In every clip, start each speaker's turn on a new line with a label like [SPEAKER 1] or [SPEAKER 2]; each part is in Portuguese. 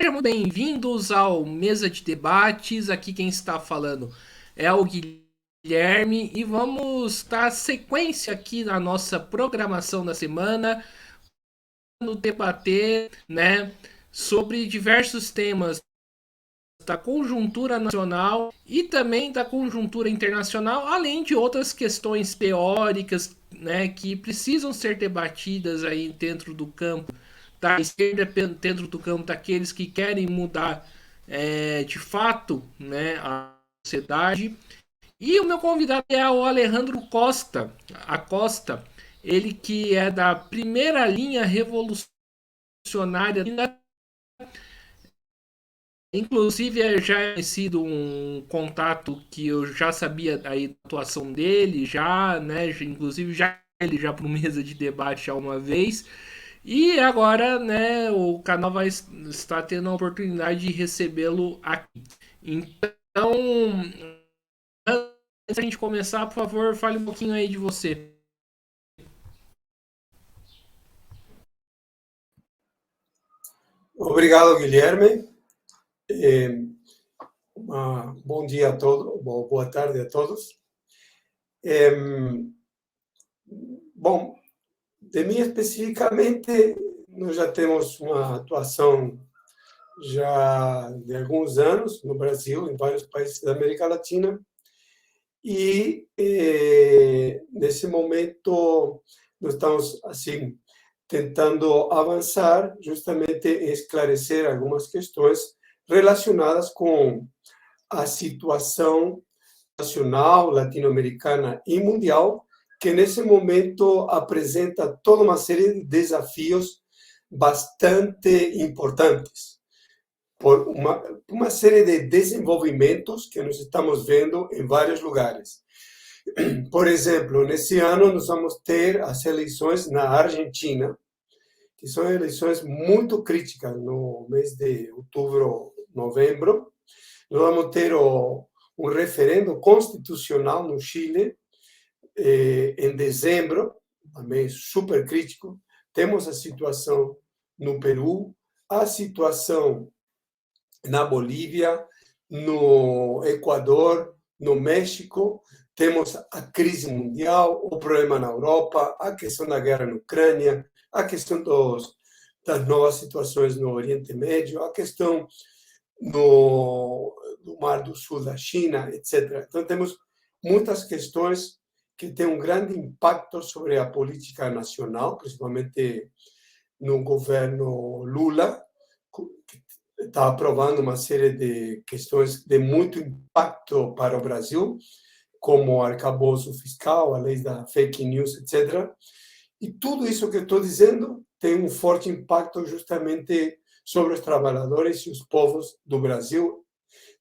[SPEAKER 1] Sejam bem-vindos ao Mesa de Debates. Aqui quem está falando é o Guilherme e vamos dar sequência aqui na nossa programação da semana, no debater, sobre diversos temas da conjuntura nacional e também da conjuntura internacional, além de outras questões teóricas, que precisam ser debatidas aí dentro do campo da esquerda, dentro do campo daqueles que querem mudar de fato, a sociedade. E o meu convidado é o Alejandro Costa, a Costa, ele que é da primeira linha revolucionária. Inclusive, já é sido um contato que eu já sabia a atuação dele, já, inclusive já ele já para mesa de debate já uma vez. E agora, o canal vai estar tendo a oportunidade de recebê-lo aqui. Então, antes da gente começar, por favor, fale um pouquinho aí de você.
[SPEAKER 2] Obrigado, Guilherme. Bom dia a todos, boa tarde a todos. Bom, de mim especificamente, nós já temos uma atuação já de alguns anos no Brasil, em vários países da América Latina, e nesse momento nós estamos assim tentando avançar justamente em esclarecer algumas questões relacionadas com a situação nacional, latino-americana e mundial, que nesse momento apresenta toda uma série de desafios bastante importantes, por uma série de desenvolvimentos que nós estamos vendo em vários lugares. Por exemplo, nesse ano nós vamos ter as eleições na Argentina, que são eleições muito críticas no mês de outubro, novembro. Nós vamos ter um referendo constitucional no Chile em dezembro, também super crítico. Temos a situação no Peru, a situação na Bolívia, no Equador, no México. Temos a crise mundial, o problema na Europa, a questão da guerra na Ucrânia, a questão das novas situações no Oriente Médio, a questão no Mar do Sul da China, etc. Então, temos muitas questões que têm um grande impacto sobre a política nacional, principalmente no governo Lula, que está aprovando uma série de questões de muito impacto para o Brasil, como o arcabouço fiscal, a lei da fake news, etc. E tudo isso que eu estou dizendo tem um forte impacto justamente sobre os trabalhadores e os povos do Brasil,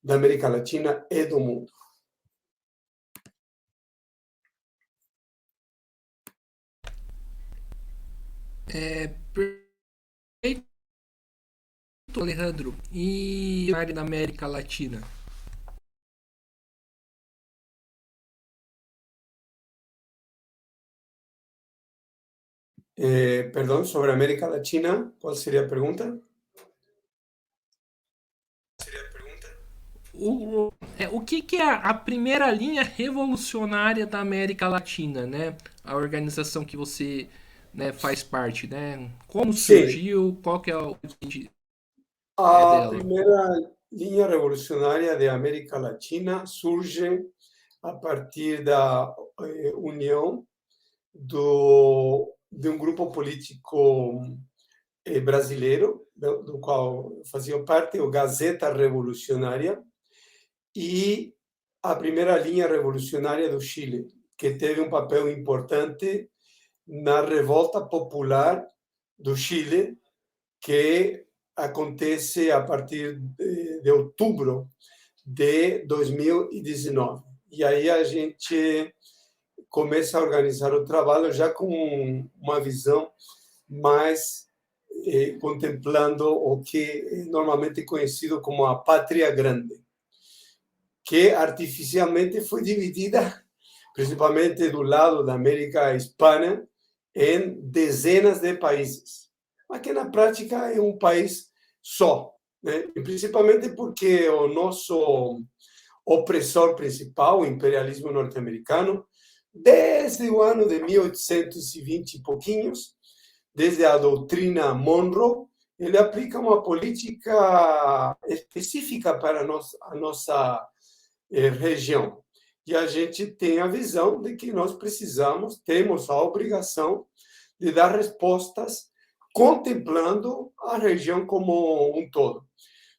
[SPEAKER 2] da América Latina e do mundo.
[SPEAKER 1] Perfeito, Alejandro. E na área da América Latina?
[SPEAKER 2] Perdão, sobre a América Latina, qual seria a pergunta?
[SPEAKER 1] O que é a primeira linha revolucionária da América Latina, né? A organização que você faz parte, né? Como
[SPEAKER 2] Sim,
[SPEAKER 1] surgiu? Qual que é o
[SPEAKER 2] a
[SPEAKER 1] dela?
[SPEAKER 2] primeira linha revolucionária de América Latina surge a partir da união de um grupo político brasileiro, do qual fazia parte, o Gazeta Revolucionária, e a primeira linha revolucionária do Chile, que teve um papel importante na revolta popular do Chile, que acontece a partir de outubro de 2019. E aí a gente começa a organizar o trabalho já com uma visão mais contemplando o que é normalmente conhecido como a Pátria Grande, que artificialmente foi dividida principalmente do lado da América Hispana em dezenas de países, mas que na prática é um país só, né? E principalmente porque o nosso opressor principal, o imperialismo norte-americano, desde o ano de 1820 e pouquinhos, desde a doutrina Monroe, ele aplica uma política específica para a nossa região. E a gente tem a visão de que nós precisamos, temos a obrigação de dar respostas contemplando a região como um todo.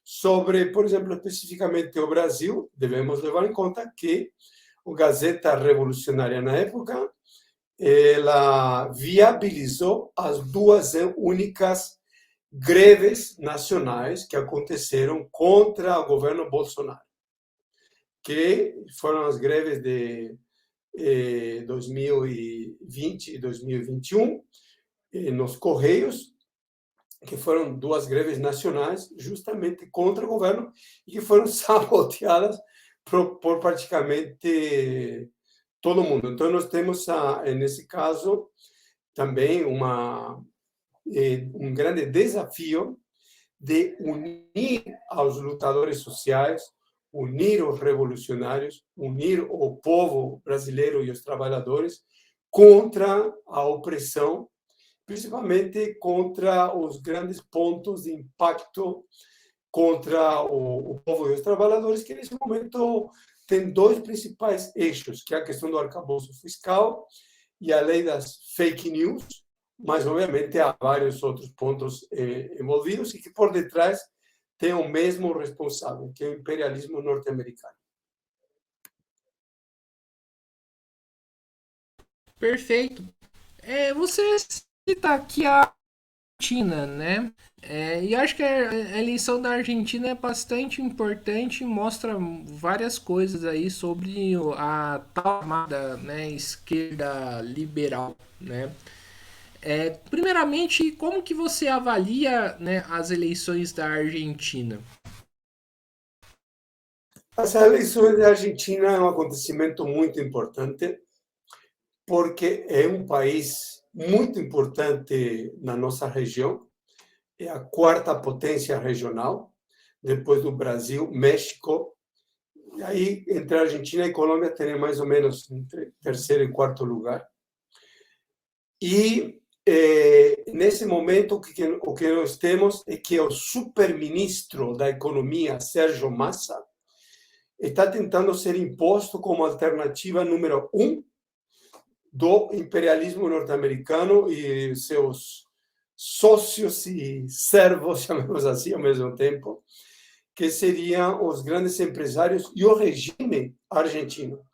[SPEAKER 2] Sobre, por exemplo, especificamente o Brasil, devemos levar em conta que a Gazeta Revolucionária, na época, ela viabilizou as duas únicas greves nacionais que aconteceram contra o governo Bolsonaro, que foram as greves de 2020 e 2021, nos Correios, que foram duas greves nacionais justamente contra o governo e que foram saboteadas por praticamente todo mundo. Então, nós temos, nesse caso, também um grande desafio de unir aos lutadores sociais, unir os revolucionários, unir o povo brasileiro e os trabalhadores contra a opressão, principalmente contra os grandes pontos de impacto contra o povo e os trabalhadores, que nesse momento tem dois principais eixos, que é a questão do arcabouço fiscal e a lei das fake news, mas obviamente há vários outros pontos envolvidos e que por detrás tem o mesmo responsável, que é o imperialismo norte-americano.
[SPEAKER 1] Perfeito. Você cita aqui a Argentina, né? E acho que a eleição da Argentina é bastante importante e mostra várias coisas aí sobre a tal chamada, né, esquerda liberal, né? Primeiramente, como que você avalia, né, as eleições da Argentina?
[SPEAKER 2] As eleições da Argentina é um acontecimento muito importante, porque é um país muito importante na nossa região, é a quarta potência regional, depois do Brasil, México. E aí, entre a Argentina e a Colômbia, tem mais ou menos entre terceiro e quarto lugar. E nesse momento, o que nós temos é que o superministro da Economia, Sérgio Massa, está tentando ser imposto como alternativa número um do imperialismo norte-americano e seus sócios e servos, chamemos assim, ao mesmo tempo, que seriam os grandes empresários e o regime argentino.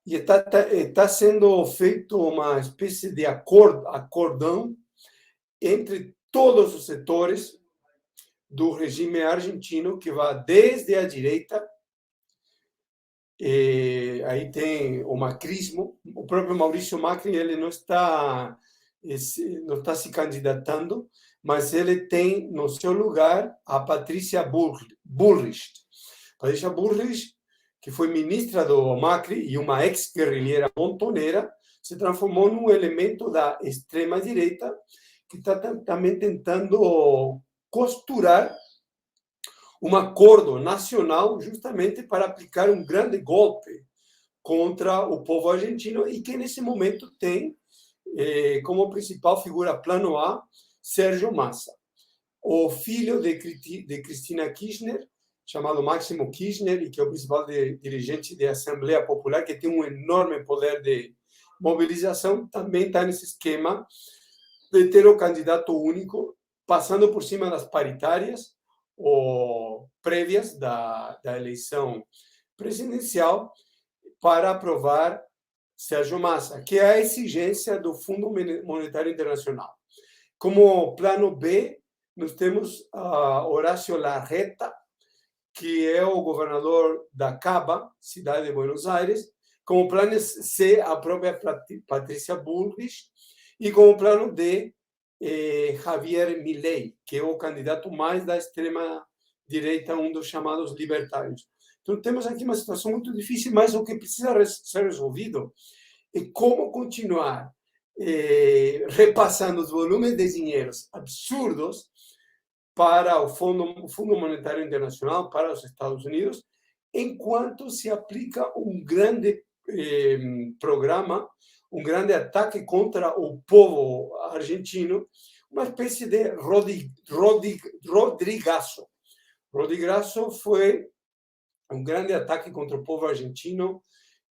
[SPEAKER 2] E está sendo feito uma espécie de acordão entre todos os setores do regime argentino, que vai desde a direita, aí tem o macrismo, o próprio Maurício Macri, ele não está se candidatando, mas ele tem no seu lugar a Patrícia Bullrich. Patrícia Bullrich, que foi ministra do Macri e uma ex-guerrilheira montonera, se transformou num elemento da extrema-direita que está também tentando costurar um acordo nacional justamente para aplicar um grande golpe contra o povo argentino e que nesse momento tem como principal figura plano A Sérgio Massa, o filho de Cristina Kirchner, chamado Máximo Kirchner, e que é o principal dirigente da Assembleia Popular, que tem um enorme poder de mobilização, também está nesse esquema de ter o candidato único, passando por cima das paritárias ou prévias da eleição presidencial, para aprovar Sérgio Massa, que é a exigência do Fundo Monetário Internacional. Como plano B, nós temos Horácio Larreta, que é o governador da Caba, cidade de Buenos Aires, como plano C, a própria Patrícia Bullrich, e como plano D, Javier Milei, que é o candidato mais da extrema-direita, um dos chamados libertários. Então, temos aqui uma situação muito difícil, mas o que precisa ser resolvido é como continuar repassando os volumes de dinheiros absurdos para o Fundo Monetário Internacional, para os Estados Unidos, enquanto se aplica um grande programa, um grande ataque contra o povo argentino, uma espécie de Rodrigaço. Rodrigaço foi um grande ataque contra o povo argentino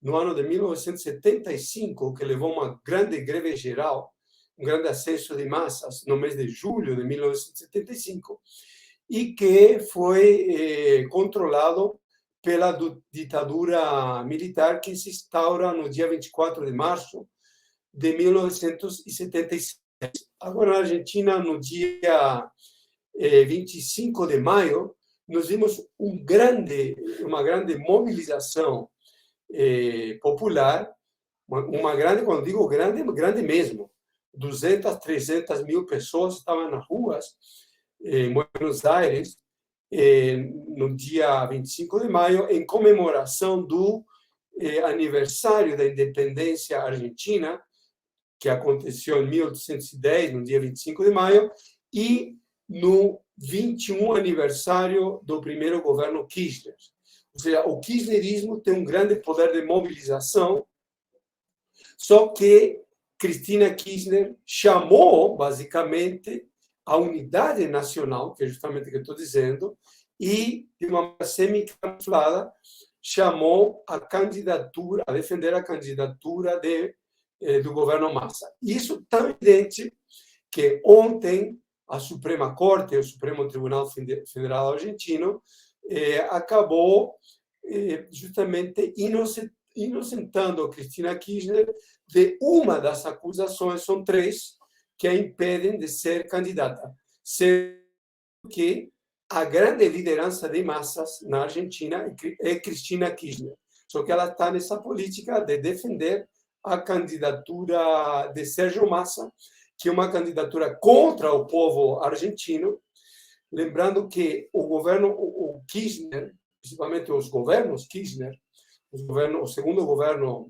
[SPEAKER 2] no ano de 1975, que levou a uma grande greve geral, um grande acesso de massas no mês de julho de 1975, e que foi controlado pela ditadura militar que se instaura no dia 24 de março de 1976. Agora, na Argentina, no dia 25 de maio, nós vimos uma grande mobilização popular, uma grande, quando digo grande, grande mesmo, 200, 300 mil pessoas estavam nas ruas em Buenos Aires no dia 25 de maio, em comemoração do aniversário da independência argentina, que aconteceu em 1810, no dia 25 de maio, e no 21 aniversário do primeiro governo Kirchner. Ou seja, o kirchnerismo tem um grande poder de mobilização, só que Cristina Kirchner chamou, basicamente, a unidade nacional, que é justamente o que eu estou dizendo, e, de uma maneira semi-camuflada, chamou a candidatura, a defender a candidatura do governo Massa. Isso tão evidente que ontem a Suprema Corte, o Supremo Tribunal Federal Argentino, acabou justamente inocentando Cristina Kirchner de uma das acusações, são três, que a impedem de ser candidata, sendo que a grande liderança de massas na Argentina é Cristina Kirchner. Só que ela está nessa política de defender a candidatura de Sérgio Massa, que é uma candidatura contra o povo argentino. Lembrando que o Kirchner, principalmente os governos Kirchner, o segundo governo,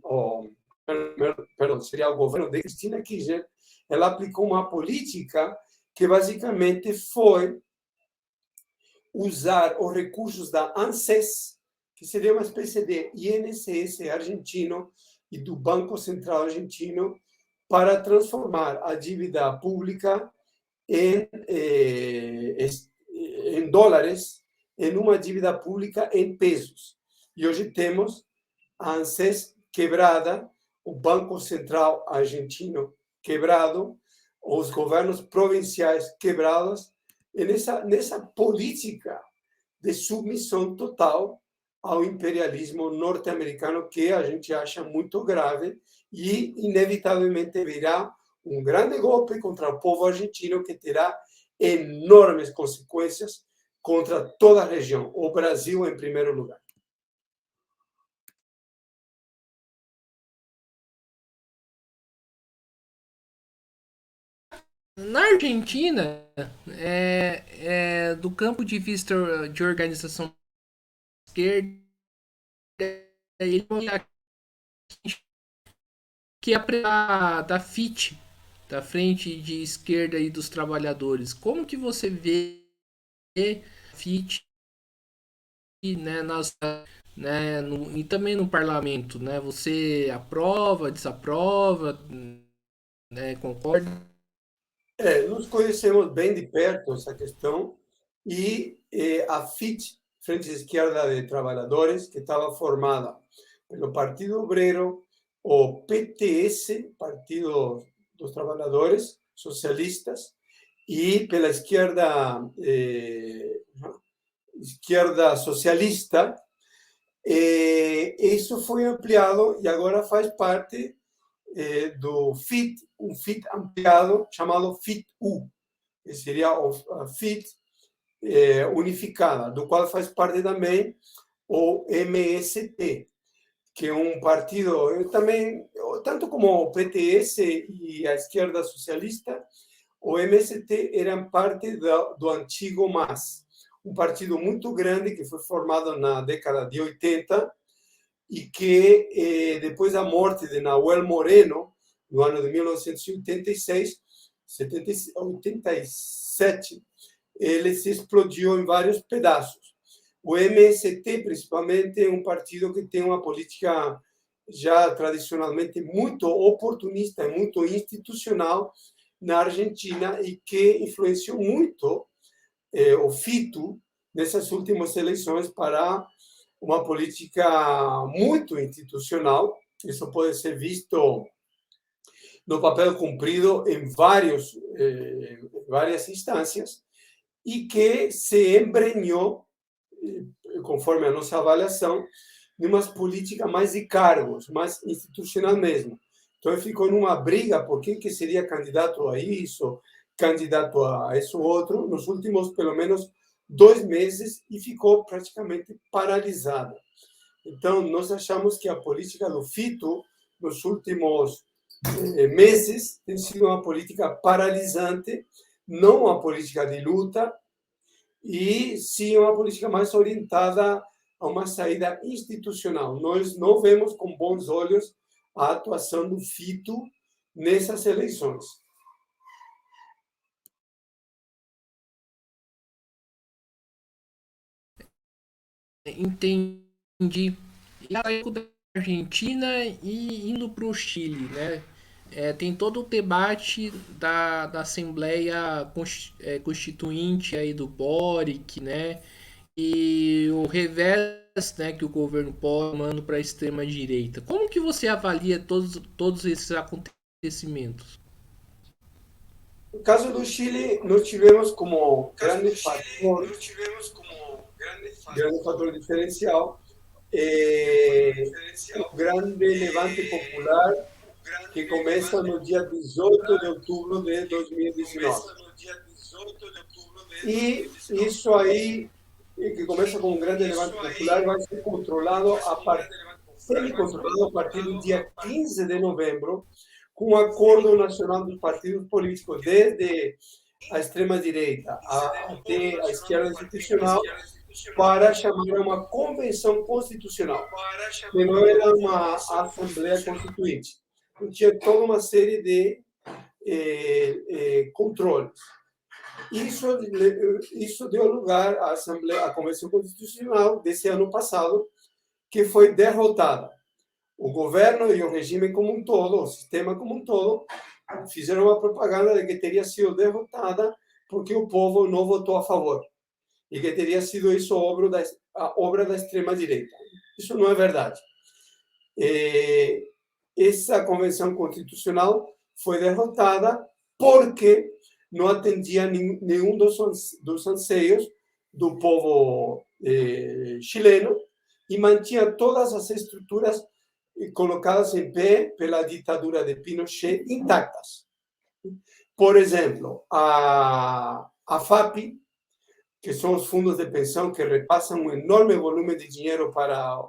[SPEAKER 2] perdão, seria o governo de Cristina Kirchner, ela aplicou uma política que basicamente foi usar os recursos da ANSES, que seria uma espécie de INSS argentino e do Banco Central argentino, para transformar a dívida pública em dólares em uma dívida pública em pesos. E hoje temos a ANSES quebrada, o Banco Central argentino quebrado, os governos provinciais quebrados, e nessa política de submissão total ao imperialismo norte-americano, que a gente acha muito grave e, inevitavelmente, virá um grande golpe contra o povo argentino que terá enormes consequências contra toda a região, o Brasil em primeiro lugar.
[SPEAKER 1] Na Argentina, do campo de vista de organização esquerda, ele que é da FIT, da Frente de Esquerda e dos Trabalhadores. Como que você vê a FIT, né, e também no parlamento, né? Você aprova, desaprova, né, concorda?
[SPEAKER 2] Nós conhecemos bem de perto essa questão e a FIT, Frente de Esquerda de Trabalhadores, que estava formada pelo Partido Obrero, o PTS, Partido dos Trabalhadores Socialistas, e pela esquerda socialista. Isso foi ampliado e agora faz parte do FIT, um FIT ampliado chamado FIT-U, que seria a FIT unificada, do qual faz parte também o MST, que é um partido também, tanto como o PTS e a esquerda socialista, o MST eram parte do antigo MAS, um partido muito grande que foi formado na década de 80 e que, depois da morte de Nahuel Moreno, no ano de 1986, 87, ele se explodiu em vários pedaços. O MST, principalmente, é um partido que tem uma política já tradicionalmente muito oportunista, muito institucional na Argentina e que influenciou muito o Fito nessas últimas eleições para uma política muito institucional. Isso pode ser visto no papel cumprido em várias instâncias e que se embrenhou, conforme a nossa avaliação, em umas políticas mais de cargos, mais institucional mesmo. Então, ficou numa briga por quem que seria candidato a isso, candidato a isso outro, nos últimos, pelo menos, 2 meses, e ficou praticamente paralisada. Então, nós achamos que a política do Fito, nos últimos meses, tem sido uma política paralisante, não uma política de luta, e sim uma política mais orientada a uma saída institucional. Nós não vemos com bons olhos a atuação do Fito nessas eleições.
[SPEAKER 1] Entendi. E saiu da Argentina e indo para o Chile, né? Tem todo o debate da Assembleia Constituinte aí do Boric, né? E o revés, né, que o governo pode manda para a extrema direita. Como que você avalia todos esses acontecimentos?
[SPEAKER 2] No caso do Chile, nós tivemos como grande fator diferencial o grande levante popular que começa no dia 18 de outubro de 2019. E isso aí, que começa com um grande levante popular, vai ser semi-controlado a partir do dia 15 de novembro, com um acordo nacional dos partidos políticos, desde a extrema-direita até a esquerda institucional, para chamar uma convenção constitucional, que não era uma Assembleia Constituinte. Tinha toda uma série de controles. Isso deu lugar à Convenção Constitucional desse ano passado, que foi derrotada. O governo e o regime como um todo, o sistema como um todo, fizeram uma propaganda de que teria sido derrotada porque o povo não votou a favor e que teria sido isso a obra da extrema-direita. Isso não é verdade. Essa Convenção Constitucional foi derrotada porque não atendia nenhum dos anseios do povo chileno e mantinha todas as estruturas colocadas em pé pela ditadura de Pinochet intactas. Por exemplo, a FAPI, que são os fundos de pensão que repassam um enorme volume de dinheiro para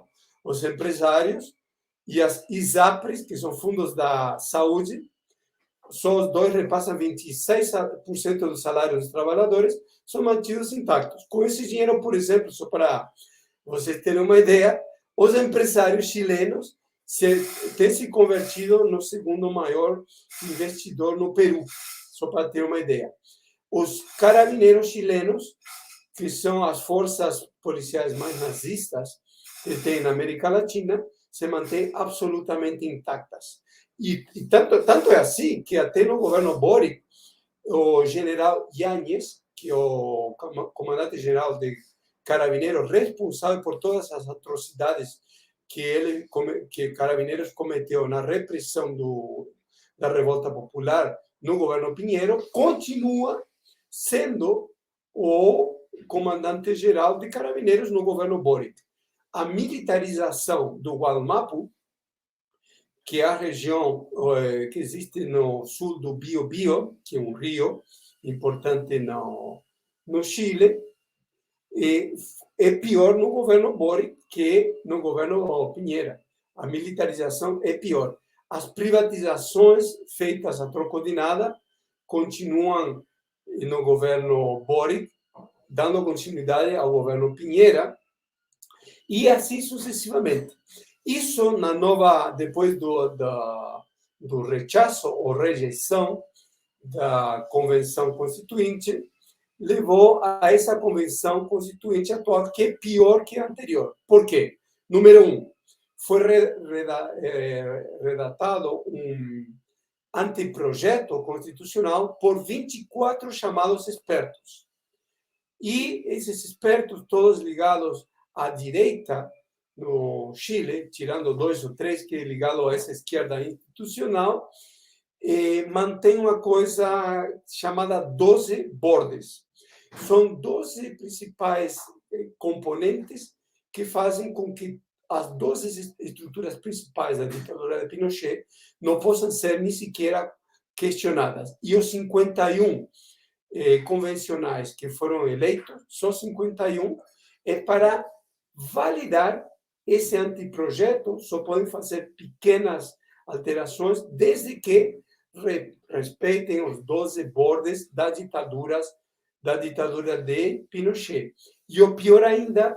[SPEAKER 2] os empresários, e as ISAPRES, que são fundos da saúde, só os dois repassam 26% dos salários dos trabalhadores, são mantidos intactos. Com esse dinheiro, por exemplo, só para vocês terem uma ideia, os empresários chilenos têm se convertido no segundo maior investidor no Peru, só para ter uma ideia. Os carabineiros chilenos, que são as forças policiais mais nazistas que tem na América Latina, se mantêm absolutamente intactas. E tanto é assim que até no governo Boric, o general Yáñez, que é o comandante-geral de Carabineiros, responsável por todas as atrocidades que Carabineiros cometeu na repressão da revolta popular no governo Pinheiro, continua sendo o comandante-geral de Carabineiros no governo Boric. A militarização do Gualmapu, que é a região que existe no sul do Biobío, que é um rio importante no Chile, é pior no governo Boric que no governo Piñera. A militarização é pior. As privatizações feitas a troco de nada continuam no governo Boric, dando continuidade ao governo Piñera, e assim sucessivamente. Isso depois do rechaço ou rejeição da Convenção Constituinte, levou a essa Convenção Constituinte atual, que é pior que a anterior. Por quê? Número um, foi redatado um anteprojeto constitucional por 24 chamados expertos. E esses expertos, todos ligados à direita no Chile, tirando 2 ou 3 que é ligado a essa esquerda institucional, mantém uma coisa chamada 12 bordes. São 12 principais componentes que fazem com que as 12 estruturas principais da ditadura de Pinochet não possam ser nem sequer questionadas. E os 51 convencionais que foram eleitos, só 51, é para validar esse anteprojeto, só podem fazer pequenas alterações, desde que respeitem os 12 bordes da ditadura de Pinochet. E o pior ainda,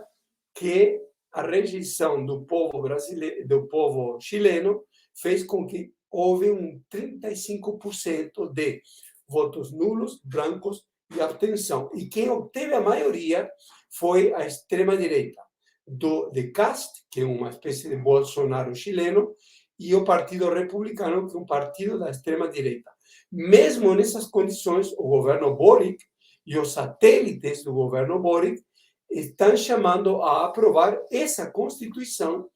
[SPEAKER 2] que a rejeição do povo brasileiro, do povo chileno, fez com que houve um 35% de votos nulos, brancos e abstenção. E quem obteve a maioria foi a extrema-direita, de Cast, que é uma espécie de Bolsonaro chileno, e o Partido Republicano, que é um partido da extrema-direita. Mesmo nessas condições, o governo Boric e os satélites do governo Boric estão chamando a aprovar essa Constituição,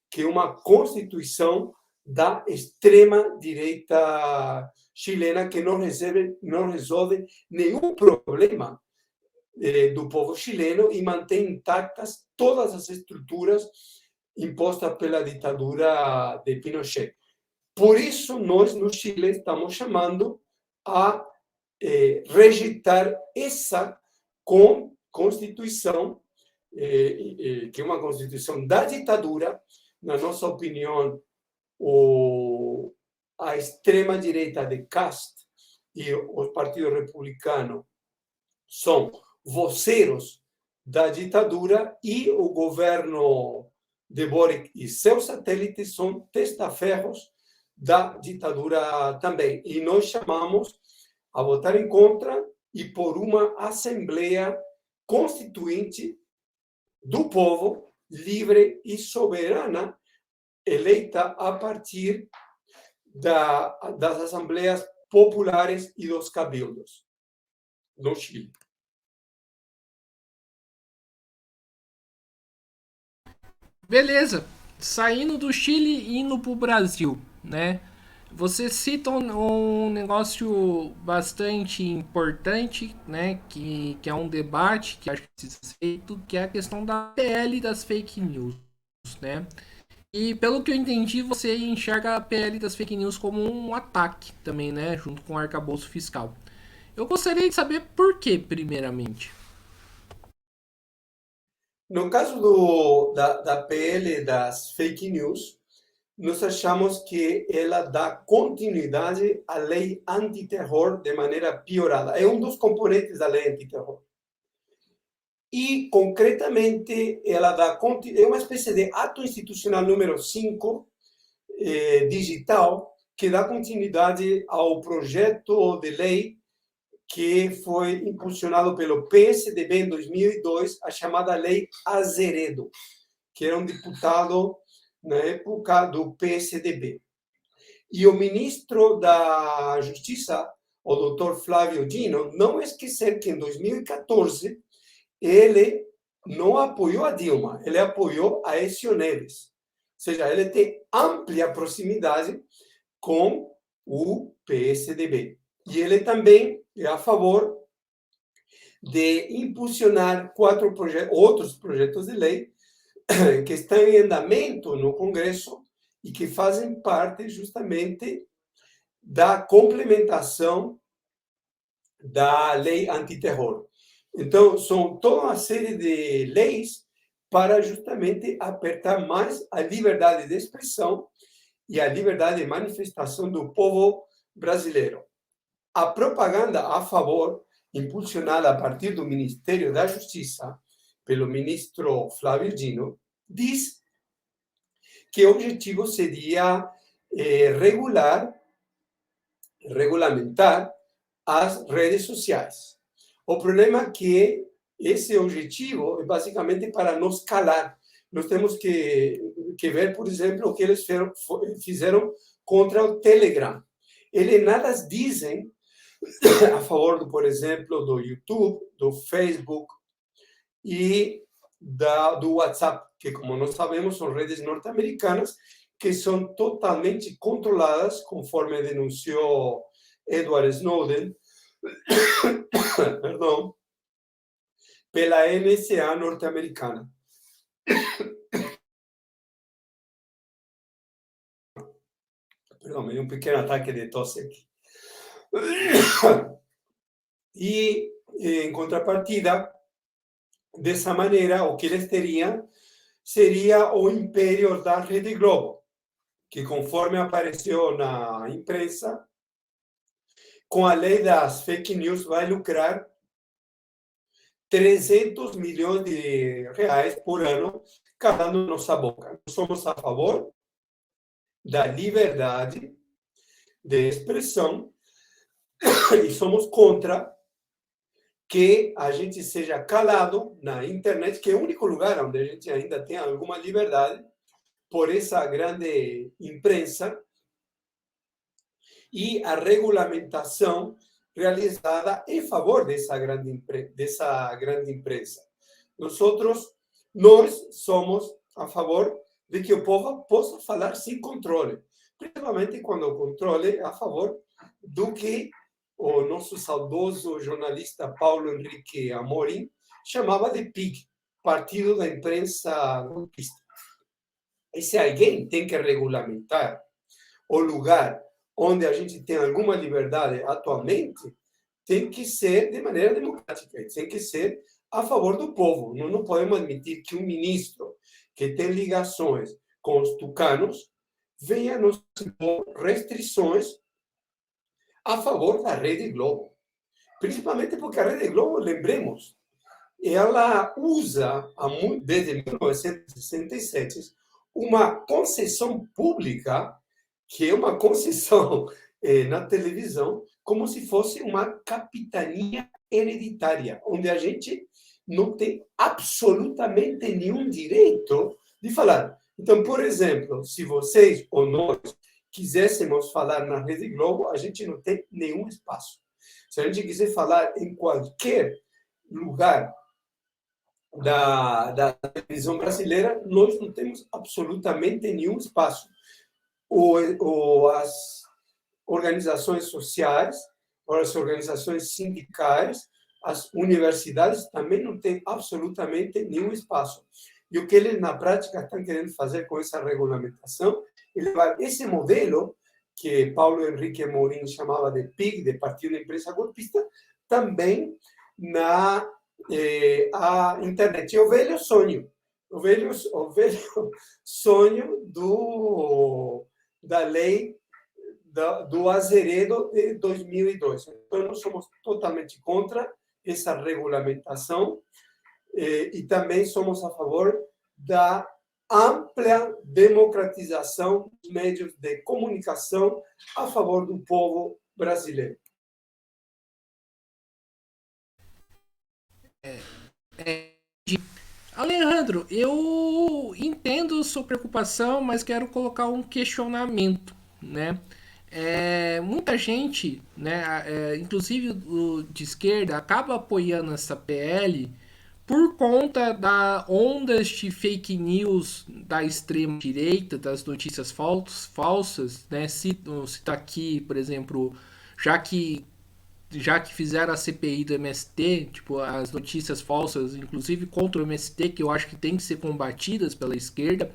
[SPEAKER 2] que é uma Constituição da extrema-direita chilena, que não resolve nenhum problema do povo chileno e mantém intactas todas as estruturas impostas pela ditadura de Pinochet. Por isso, nós no Chile estamos chamando a rejeitar essa Constituição, que é uma Constituição da ditadura. Na nossa opinião, a extrema-direita de Cast e o Partido Republicano são voceiros da ditadura, e o governo de Boric e seus satélites são testaferros da ditadura também. E nós chamamos a votar em contra e por uma Assembleia Constituinte do povo, livre e soberana, eleita a partir das assembleias populares e dos cabildos no Chile.
[SPEAKER 1] Beleza, saindo do Chile e indo para o Brasil, né? Você cita um negócio bastante importante, né? Que é um debate que acho que precisa ser feito, que é a questão da PL das fake news, né? E pelo que eu entendi, você enxerga a PL das fake news como um ataque também, né? Junto com o arcabouço fiscal. Eu gostaria de saber por que, primeiramente.
[SPEAKER 2] No caso da PL das fake news, nós achamos que ela dá continuidade à lei antiterror de maneira piorada. É um dos componentes da lei antiterror. E, concretamente, ela é uma espécie de ato institucional número 5, digital, que dá continuidade ao projeto de lei que foi impulsionado pelo PSDB em 2002, a chamada Lei Azeredo, que era um deputado na época do PSDB. E o ministro da Justiça, o doutor Flávio Dino, não esquecer que em 2014 ele não apoiou a Dilma, ele apoiou a Aécio Neves. Ou seja, ele tem ampla proximidade com o PSDB. E ele também é a favor de impulsionar outros projetos de lei que estão em andamento no Congresso e que fazem parte justamente da complementação da lei antiterror. Então, são toda uma série de leis para justamente apertar mais a liberdade de expressão e a liberdade de manifestação do povo brasileiro. A propaganda a favor, impulsionada a partir do Ministério da Justiça, pelo ministro Flávio Dino, diz que o objetivo seria regular regulamentar as redes sociais. O problema é que esse objetivo é basicamente para nos calar. Nós temos que ver, por exemplo, o que eles fizeram contra o Telegram. Eles nada dizem a favor, por exemplo, do YouTube, do Facebook e do WhatsApp, que, como nós sabemos, são redes norte-americanas que são totalmente controladas, conforme denunciou Edward Snowden, perdão, pela NSA norte-americana. Perdão, me deu um pequeno ataque de tosse aqui. E, em contrapartida, dessa maneira, o que eles teriam seria o império da Rede Globo, que, conforme apareceu na imprensa, com a lei das fake news, vai lucrar 300 milhões de reais por ano, calando nossa boca. Nós somos a favor da liberdade de expressão e somos contra que a gente seja calado na internet, que é o único lugar onde a gente ainda tem alguma liberdade, por essa grande imprensa, e a regulamentação realizada em favor dessa grande imprensa. Nós somos a favor de que o povo possa falar sem controle, principalmente quando o controle é a favor do que o nosso saudoso jornalista Paulo Henrique Amorim chamava de PIG, Partido da Imprensa Golpista. E se alguém tem que regulamentar o lugar onde a gente tem alguma liberdade atualmente, tem que ser de maneira democrática, tem que ser a favor do povo. Nós não podemos admitir que um ministro que tem ligações com os tucanos venha nos impor restrições a favor da Rede Globo. Principalmente porque a Rede Globo, lembremos, ela usa, desde 1967, uma concessão pública, que é uma concessão na televisão, como se fosse uma capitania hereditária, onde a gente não tem absolutamente nenhum direito de falar. Então, por exemplo, se vocês ou nós quiséssemos falar na Rede Globo, a gente não tem nenhum espaço. Se a gente quiser falar em qualquer lugar da televisão brasileira, nós não temos absolutamente nenhum espaço. As organizações sociais, as organizações sindicais, as universidades também não têm absolutamente nenhum espaço. E o que eles, na prática, estão querendo fazer com essa regulamentação é levar esse modelo, que Paulo Henrique Amorim chamava de PIG, de Partido da Imprensa Golpista, também na a internet. É o velho sonho. O velho sonho da lei do Azeredo de 2002. Então, nós somos totalmente contra essa regulamentação e também somos a favor da ampla democratização dos meios de comunicação a favor do povo brasileiro.
[SPEAKER 1] Alejandro, eu entendo sua preocupação, mas quero colocar um questionamento, né? Muita gente, né, inclusive de esquerda, acaba apoiando essa PL por conta da ondas de fake news da extrema direita, das notícias falsas, né? Cito aqui, por exemplo, já que fizeram a CPI do MST, tipo, as notícias falsas, inclusive contra o MST, que eu acho que tem que ser combatidas pela esquerda,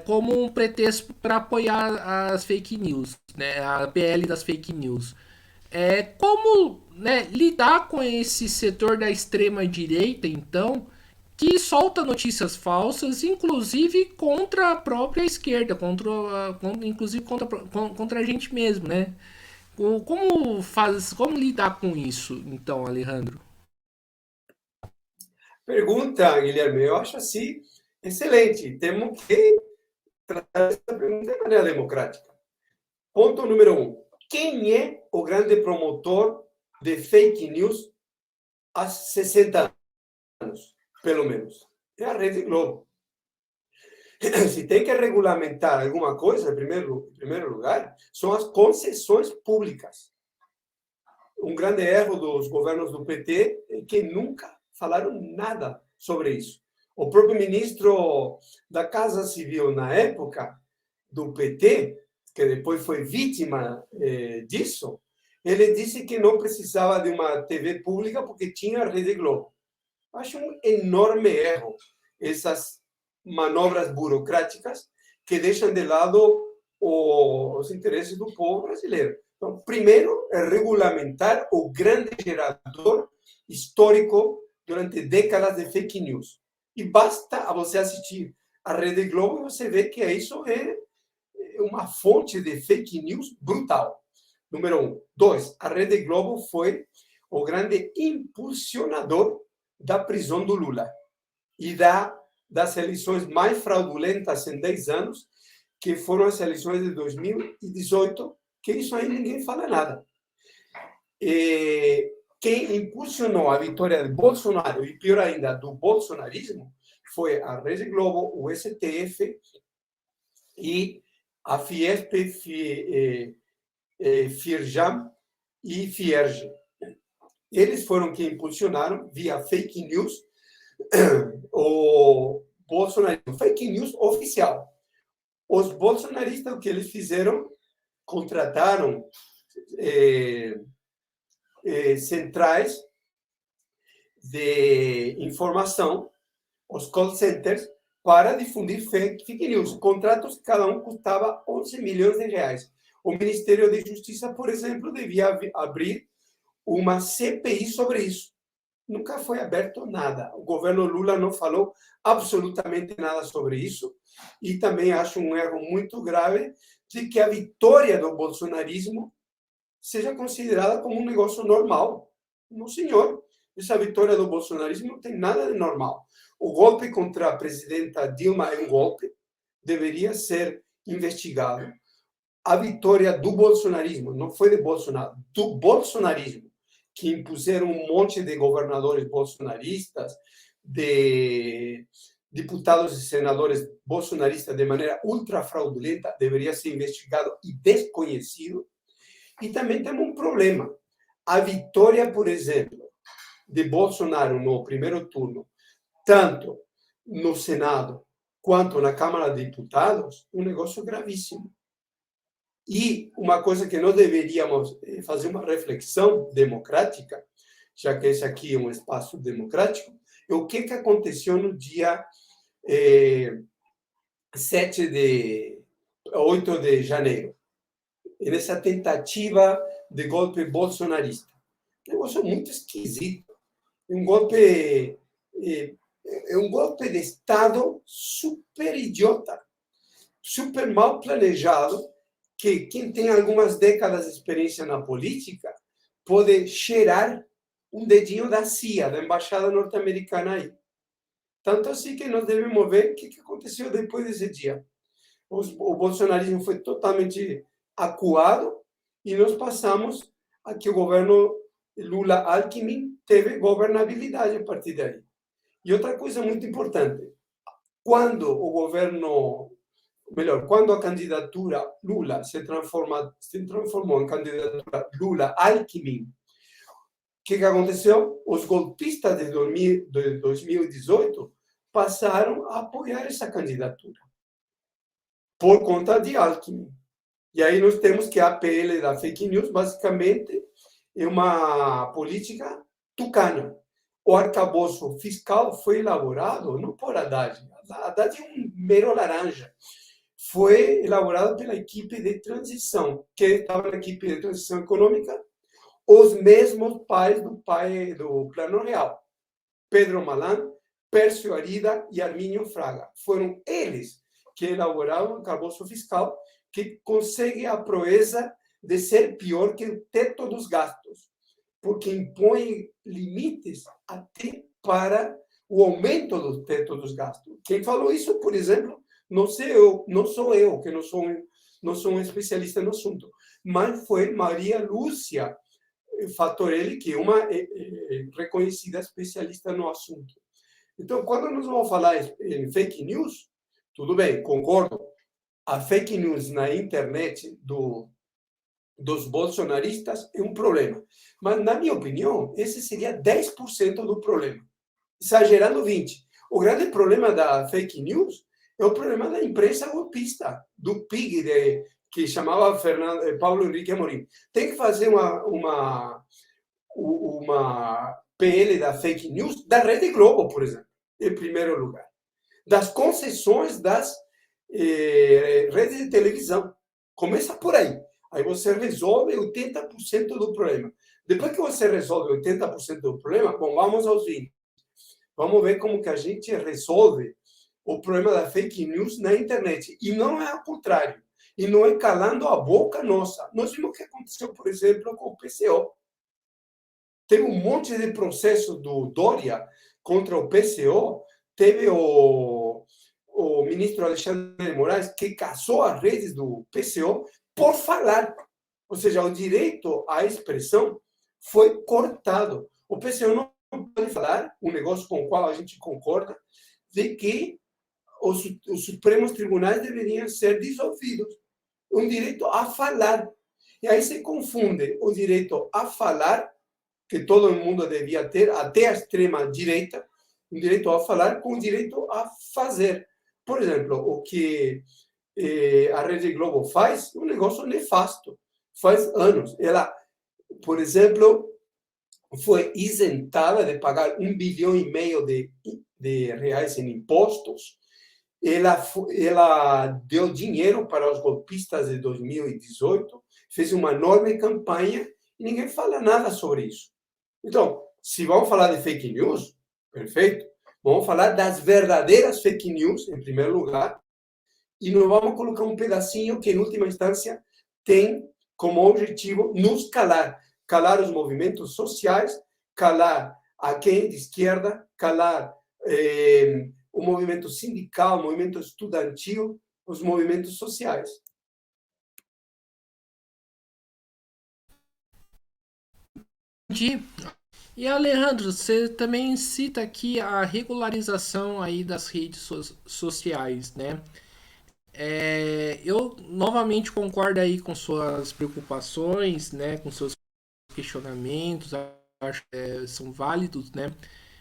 [SPEAKER 1] como um pretexto para apoiar as fake news, né, a PL das fake news. Como, né, lidar com esse setor da extrema direita, então, que solta notícias falsas, inclusive contra a própria esquerda, inclusive contra a gente mesmo, né? Como lidar com isso, então, Alejandro?
[SPEAKER 2] Pergunta, Guilherme, eu acho assim excelente. Temos que tratar essa pergunta de maneira democrática. Ponto número 1. quem é o grande promotor de fake news há 60 anos, pelo menos? É a Rede Globo. Se tem que regulamentar alguma coisa, em primeiro lugar, são as concessões públicas. Um grande erro dos governos do PT é que nunca falaram nada sobre isso. O próprio ministro da Casa Civil, na época do PT, que depois foi vítima disso, ele disse que não precisava de uma TV pública porque tinha a Rede Globo. Acho um enorme erro essas manobras burocráticas que deixam de lado os interesses do povo brasileiro. Então, primeiro é regulamentar o grande gerador histórico durante décadas de fake news. E basta você assistir a Rede Globo e você vê que isso é uma fonte de fake news brutal. Número 1. 2. A Rede Globo foi o grande impulsionador da prisão do Lula e das eleições mais fraudulentas em 10 anos, que foram as eleições de 2018, que isso aí ninguém fala nada. Quem impulsionou a vitória de Bolsonaro, e pior ainda, do bolsonarismo, foi a Rede Globo, o STF e a Fiesp, Firjam e Fierge. Eles foram que impulsionaram, via fake news, o bolsonarismo. Fake news oficial. Os bolsonaristas, o que eles fizeram, contrataram centrais de informação, os call centers, para difundir fake news. Contratos, cada um custava 11 milhões de reais. O Ministério da Justiça, por exemplo, devia abrir uma CPI sobre isso. Nunca foi aberto nada. O governo Lula não falou absolutamente nada sobre isso. E também acho um erro muito grave de que a vitória do bolsonarismo seja considerada como um negócio normal. Não, senhor. Essa vitória do bolsonarismo não tem nada de normal. O golpe contra a presidenta Dilma é um golpe, deveria ser investigado. A vitória do bolsonarismo, não foi de Bolsonaro, do bolsonarismo, que impuseram um monte de governadores bolsonaristas, de deputados e senadores bolsonaristas de maneira ultra fraudulenta, deveria ser investigado e desconhecido. E também temos um problema. A vitória, por exemplo, de Bolsonaro no primeiro turno, tanto no Senado quanto na Câmara de Deputados, um negócio gravíssimo. E uma coisa que nós deveríamos fazer uma reflexão democrática, já que esse aqui é um espaço democrático, é o que aconteceu no dia 8 de janeiro, nessa tentativa de golpe bolsonarista. Um negócio muito esquisito. Um golpe de Estado super idiota, super mal planejado, que quem tem algumas décadas de experiência na política pode cheirar um dedinho da CIA, da Embaixada Norte-Americana aí. Tanto assim que nós devemos ver o que aconteceu depois desse dia. O bolsonarismo foi totalmente acuado e nós passamos a que o governo Lula-Alckmin teve governabilidade a partir daí. E outra coisa muito importante, quando a candidatura Lula se transformou em candidatura Lula-Alckmin, o que aconteceu? Os golpistas de 2018 passaram a apoiar essa candidatura por conta de Alckmin. E aí nós temos que a APL da fake news, basicamente, é uma política tucana. O arcabouço fiscal foi elaborado não por Haddad. Haddad é um mero laranja. Foi elaborado pela equipe de transição, que estava na equipe de transição econômica, os mesmos pais do Plano Real. Pedro Malan, Pércio Arida e Arminio Fraga. Foram eles que elaboraram o arcabouço fiscal, que consegue a proeza de ser pior que o teto dos gastos, porque impõe limites até para o aumento do teto dos gastos. Quem falou isso, por exemplo, não sou eu, que não sou um especialista no assunto, mas foi Maria Lúcia Fattorelli, que é uma reconhecida especialista no assunto. Então, quando nós vamos falar em fake news, tudo bem, concordo. A fake news na internet dos bolsonaristas é um problema. Mas, na minha opinião, esse seria 10% do problema, exagerando 20%. O grande problema da fake news é o problema da imprensa golpista, do PIG, que chamava Paulo Henrique Amorim. Tem que fazer uma PL da fake news da Rede Globo, por exemplo, em primeiro lugar. Das concessões das redes de televisão. Começa por aí. Aí você resolve 80% do problema. Depois que você resolve 80% do problema, bom, vamos aos 20%. Vamos ver como que a gente resolve o problema da fake news na internet. E não é ao contrário. E não é calando a boca nossa. Nós vimos o que aconteceu, por exemplo, com o PCO. Teve um monte de processo do Dória contra o PCO. Teve o ministro Alexandre de Moraes, que caçou as redes do PCO por falar. Ou seja, o direito à expressão foi cortado. O PCO não pode falar, um negócio com o qual a gente concorda, de que os Supremos Tribunais deveriam ser dissolvidos. Um direito a falar. E aí se confunde o direito a falar, que todo mundo devia ter, até a extrema-direita, um direito a falar com o direito a fazer. Por exemplo, o que a Rede Globo faz é um negócio nefasto. Faz anos. Ela, por exemplo, foi isentada de pagar 1,5 bilhão de reais em impostos. Ela deu dinheiro para os golpistas de 2018, fez uma enorme campanha e ninguém fala nada sobre isso. Então, se vamos falar de fake news, perfeito. Vamos falar das verdadeiras fake news, em primeiro lugar, e não vamos colocar um pedacinho que, em última instância, tem como objetivo nos calar. Calar os movimentos sociais, calar a quem é de esquerda, calar o movimento sindical, o movimento estudantil, os movimentos sociais.
[SPEAKER 1] Entendi. E Alejandro, você também cita aqui a regularização aí das redes sociais, né? Eu novamente concordo aí com suas preocupações, né? Com seus questionamentos, acho que são válidos, né?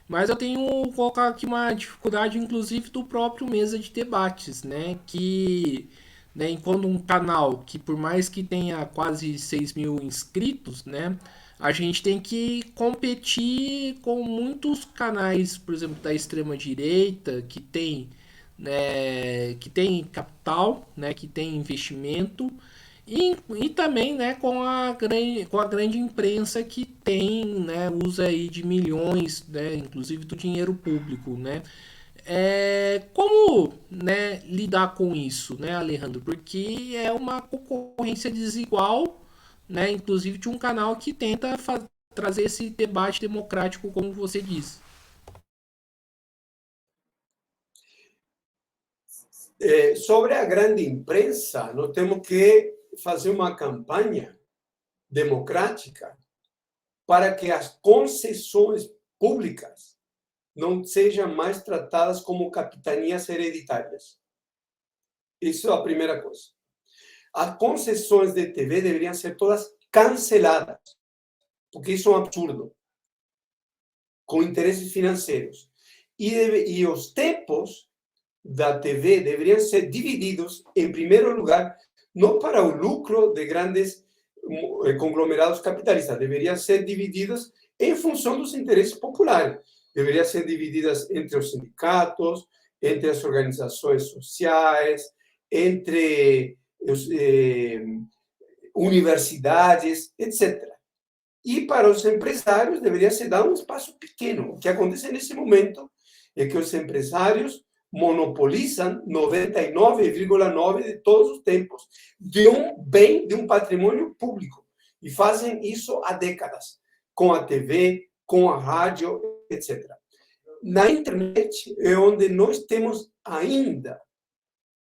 [SPEAKER 1] Mas eu tenho colocar aqui uma dificuldade, inclusive, do próprio mesa de debates, né? Que, né, enquanto um canal que, por mais que tenha quase 6 mil inscritos, né? A gente tem que competir com muitos canais, por exemplo, da extrema direita, que tem capital, né? Que tem investimento e também, né, com a grande imprensa que tem, né, usa aí de milhões, né, inclusive do dinheiro público, né? Como, né, lidar com isso, né, Alejandro? Porque é uma concorrência desigual, né, inclusive de um canal que tenta trazer esse debate democrático, como você disse.
[SPEAKER 2] Sobre a grande imprensa, nós temos que fazer uma campanha democrática para que as concessões públicas não sejam mais tratadas como capitanias hereditárias. Isso é a primeira coisa. As concessões de TV deveriam ser todas canceladas, porque isso é um absurdo, com interesses financeiros. E os tempos da TV deveriam ser divididos, em primeiro lugar, não para o lucro de grandes conglomerados capitalistas, deveriam ser divididos em função dos interesses populares. Deveriam ser divididas entre os sindicatos, entre as organizações sociais, entre as universidades, etc. E para os empresários deveria ser dado um espaço pequeno. O que acontece nesse momento é que os empresários monopolizam 99,9% de todos os tempos de um bem, de um patrimônio público. E fazem isso há décadas, com a TV, com a rádio, etc. Na internet é onde nós temos ainda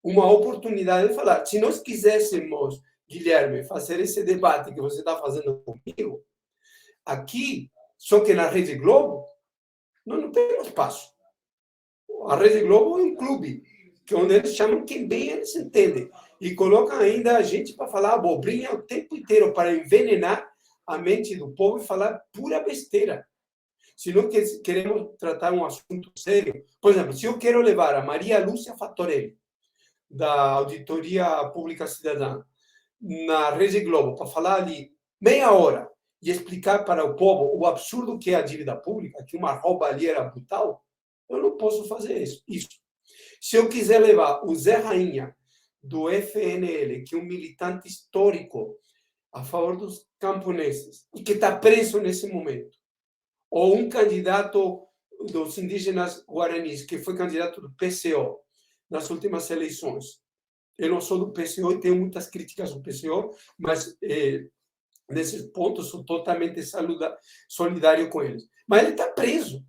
[SPEAKER 2] uma oportunidade de falar. Se nós quiséssemos Guilherme, fazer esse debate que você está fazendo comigo, aqui, só que na Rede Globo, nós não temos espaço. A Rede Globo é um clube, que onde eles chamam quem bem eles entendem. E colocam ainda a gente para falar abobrinha o tempo inteiro, para envenenar a mente do povo e falar pura besteira. Se não queremos tratar um assunto sério, por exemplo, se eu quero levar a Maria Lúcia Fattorelli, da Auditoria Pública Cidadã, na Rede Globo, para falar ali meia hora e explicar para o povo o absurdo que é a dívida pública, que uma roubalheira brutal, eu não posso fazer isso. Se eu quiser levar o Zé Rainha, do FNL, que é um militante histórico a favor dos camponeses, e que está preso nesse momento, ou um candidato dos indígenas guaranis, que foi candidato do PCO nas últimas eleições. Eu não sou do PCO e tenho muitas críticas ao PCO, mas nesses pontos sou totalmente solidário com eles. Mas ele está preso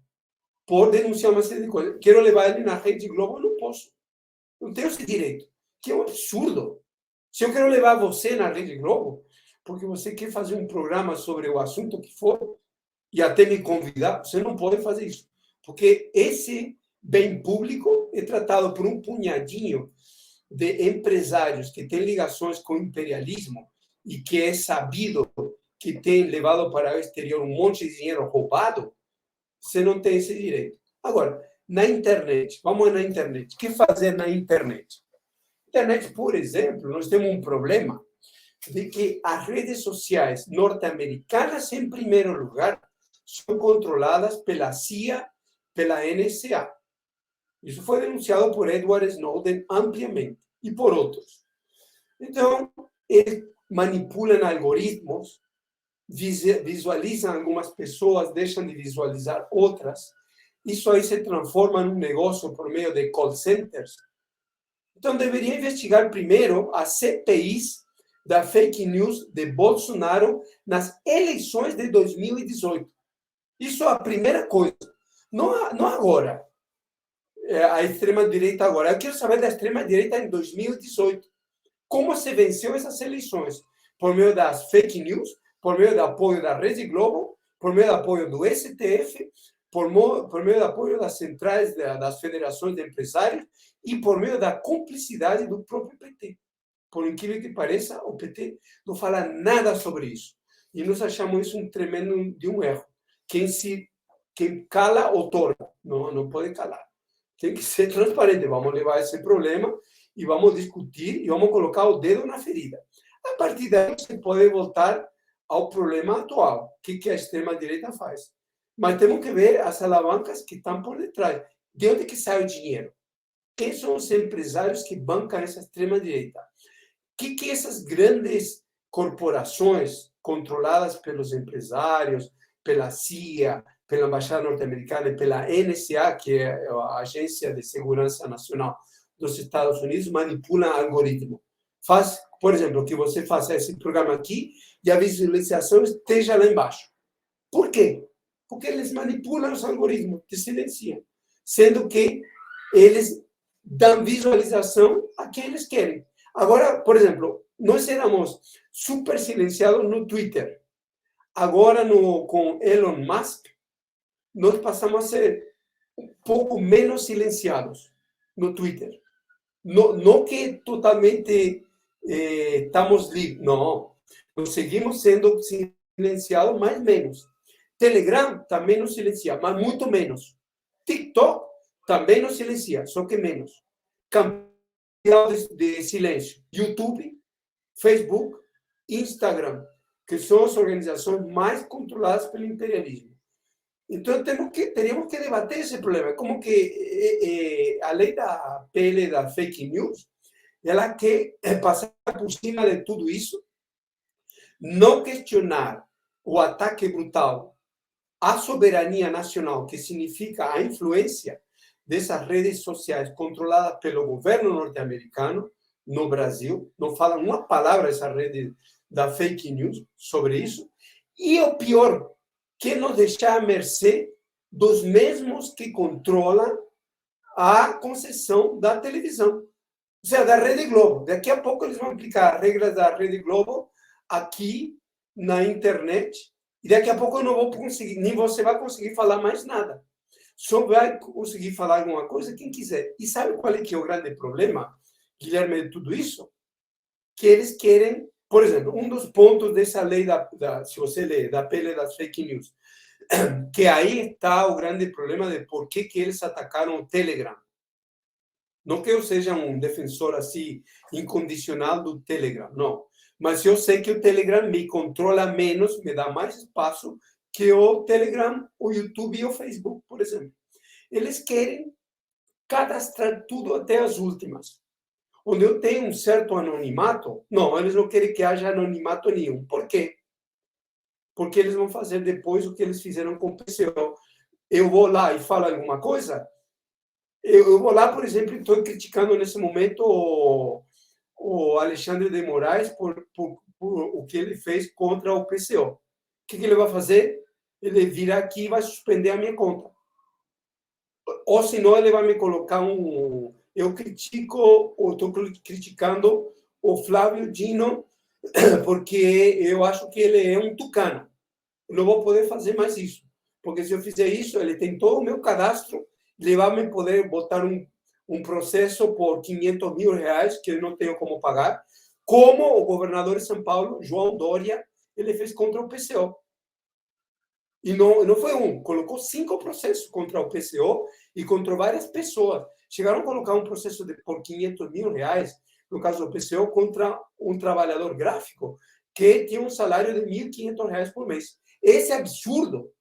[SPEAKER 2] por denunciar uma série de coisas. Quero levar ele na Rede Globo, não posso. Não tenho esse direito, que é um absurdo. Se eu quero levar você na Rede Globo, porque você quer fazer um programa sobre o assunto que for, e até me convidar, você não pode fazer isso. Porque esse bem público é tratado por um punhadinho de empresários que têm ligações com o imperialismo e que é sabido que tem levado para o exterior um monte de dinheiro roubado, você não tem esse direito. Agora, na internet, vamos na internet. O que fazer na internet? Internet, por exemplo, nós temos um problema de que as redes sociais norte-americanas, em primeiro lugar, são controladas pela CIA, pela NSA. Isso foi denunciado por Edward Snowden ampliamente e por outros. Então, eles manipulam algoritmos, visualizam algumas pessoas, deixam de visualizar outras. Isso aí se transforma num negócio por meio de call centers. Então, deveria investigar primeiro as CPIs da fake news de Bolsonaro nas eleições de 2018. Isso é a primeira coisa. Não agora. A extrema-direita agora. Eu quero saber da extrema-direita em 2018. Como se venceu essas eleições? Por meio das fake news, por meio do apoio da Rede Globo, por meio do apoio do STF, por meio do apoio das centrais das federações de empresários e por meio da cumplicidade do próprio PT. Por incrível que pareça, o PT não fala nada sobre isso. E nós achamos isso um tremendo de um erro. Quem cala, otorga. Não pode calar. Tem que ser transparente. Vamos levar esse problema e vamos discutir e vamos colocar o dedo na ferida. A partir daí, você pode voltar ao problema atual. O que a extrema-direita faz? Mas temos que ver as alavancas que estão por detrás. De onde que sai o dinheiro? Quem são os empresários que bancam essa extrema-direita? O que essas grandes corporações controladas pelos empresários, pela CIA, pela Embaixada Norte-Americana e pela NSA, que é a Agência de Segurança Nacional dos Estados Unidos, manipulam algoritmo. Faz, por exemplo, que você faça esse programa aqui e a visualização esteja lá embaixo. Por quê? Porque eles manipulam os algoritmos, te silenciam, sendo que eles dão visualização a quem eles querem. Agora, por exemplo, nós éramos super silenciados no Twitter. Agora, com Elon Musk, nós passamos a ser um pouco menos silenciados no Twitter. Não que totalmente estamos livres, não. Nós seguimos sendo silenciados, mas menos. Telegram também nos silencia, mas muito menos. TikTok também nos silencia, só que menos. Campeão de silêncio. YouTube, Facebook, Instagram, que são as organizações mais controladas pelo imperialismo. Então, teríamos que debater esse problema. Como que a lei da PL da fake news, ela quer passar por cima de tudo isso, não questionar o ataque brutal à soberania nacional, que significa a influência dessas redes sociais controladas pelo governo norte-americano no Brasil. Não falam uma palavra essa rede da fake news sobre isso. E o pior, que nos deixar à mercê dos mesmos que controlam a concessão da televisão. Ou seja, da Rede Globo. Daqui a pouco eles vão aplicar as regras da Rede Globo aqui na internet, e daqui a pouco eu não vou conseguir, nem você vai conseguir falar mais nada. Só vai conseguir falar alguma coisa quem quiser. E sabe qual é que é o grande problema, Guilherme, de tudo isso? Que eles querem, por exemplo, um dos pontos dessa lei, se você lê, da PL das fake news, que aí está o grande problema de por que eles atacaram o Telegram. Não que eu seja um defensor assim incondicional do Telegram, não. Mas eu sei que o Telegram me controla menos, me dá mais espaço que o Telegram, o YouTube e o Facebook, por exemplo. Eles querem cadastrar tudo até as últimas. Onde eu tenho um certo anonimato, não, eles não querem que haja anonimato nenhum. Por quê? Porque eles vão fazer depois o que eles fizeram com o PCO. Eu vou lá e falo alguma coisa, eu vou lá, por exemplo, e estou criticando nesse momento o Alexandre de Moraes por o que ele fez contra o PCO. O que ele vai fazer? Ele virá aqui e vai suspender a minha conta. Ou senão ele vai me colocar um... Eu critico, ou estou criticando o Flávio Dino, porque eu acho que ele é um tucano. Eu não vou poder fazer mais isso. Porque se eu fizer isso, ele tem todo o meu cadastro, ele vai me poder botar um processo por 500 mil reais, que eu não tenho como pagar, como o governador de São Paulo, João Dória, ele fez contra o PCO. E não foi um, colocou 5 processos contra o PCO e contra várias pessoas. Chegaram a colocar um processo por 500 mil reais, no caso do PCO, contra um trabalhador gráfico que tinha um salário de 1.500 reais por mês. Esse absurdo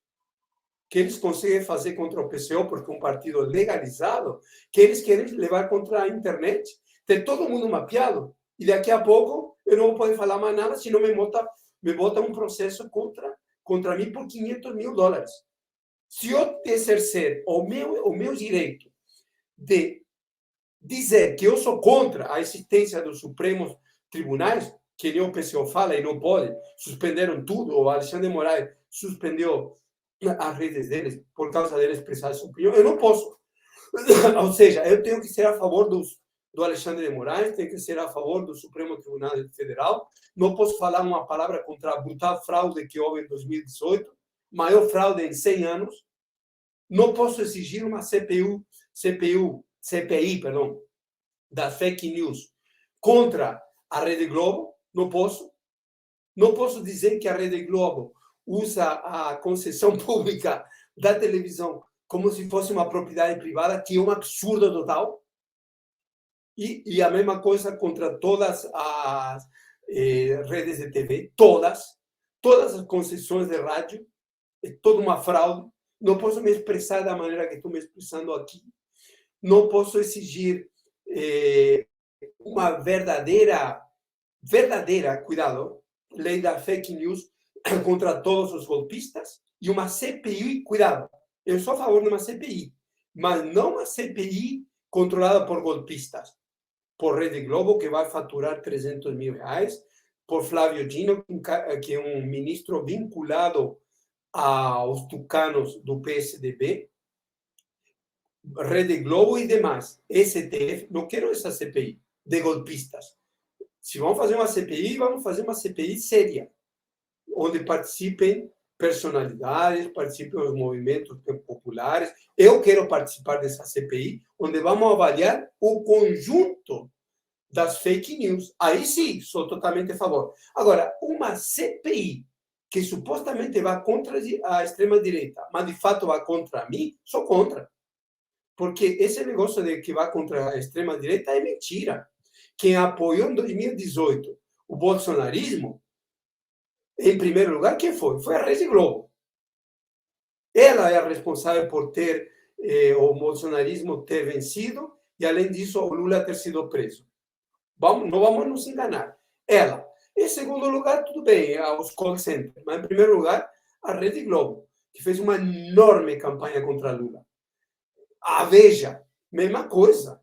[SPEAKER 2] que eles conseguem fazer contra o PCO, porque é um partido legalizado, que eles querem levar contra a internet, tem todo mundo mapeado, e daqui a pouco eu não vou poder falar mais nada, senão me bota um processo contra mim por 500 mil dólares. Se eu exercer o meu direito de dizer que eu sou contra a existência dos Supremos Tribunais, que nem o PCO fala e não pode, suspenderam tudo, o Alexandre de Moraes suspendeu as redes deles por causa deles expressar sua opinião, eu não posso. Ou seja, eu tenho que ser a favor do Alexandre de Moraes, tenho que ser a favor do Supremo Tribunal Federal, não posso falar uma palavra contra a brutal fraude que houve em 2018, maior fraude em 100 anos, não posso exigir uma CPI, da fake news contra a Rede Globo, não posso. Não posso dizer que a Rede Globo usa a concessão pública da televisão como se fosse uma propriedade privada, que é um absurdo total. E a mesma coisa contra todas as redes de TV, todas as concessões de rádio, é toda uma fraude. Não posso me expressar da maneira que estou me expressando aqui. Não posso exigir uma verdadeira, cuidado, lei da fake news contra todos os golpistas e uma CPI, cuidado, eu sou a favor de uma CPI, mas não uma CPI controlada por golpistas, por Rede Globo, que vai faturar 300 mil reais, por Flávio Dino, que é um ministro vinculado aos tucanos do PSDB, Rede Globo e demais, STF, não quero essa CPI de golpistas. Se vamos fazer uma CPI, vamos fazer uma CPI séria, onde participem personalidades, participem os movimentos populares. Eu quero participar dessa CPI, onde vamos avaliar o conjunto das fake news. Aí sim, sou totalmente a favor. Agora, uma CPI que supostamente vai contra a extrema-direita, mas de fato vai contra mim, sou contra. Porque esse negócio de que vai contra a extrema-direita é mentira. Quem apoiou em 2018 o bolsonarismo, em primeiro lugar, quem foi? Foi a Rede Globo. Ela é a responsável por ter o bolsonarismo ter vencido e, além disso, o Lula ter sido preso. Não vamos nos enganar. Ela. Em segundo lugar, tudo bem, os call centers. Mas, em primeiro lugar, a Rede Globo, que fez uma enorme campanha contra Lula. A Veja, mesma coisa.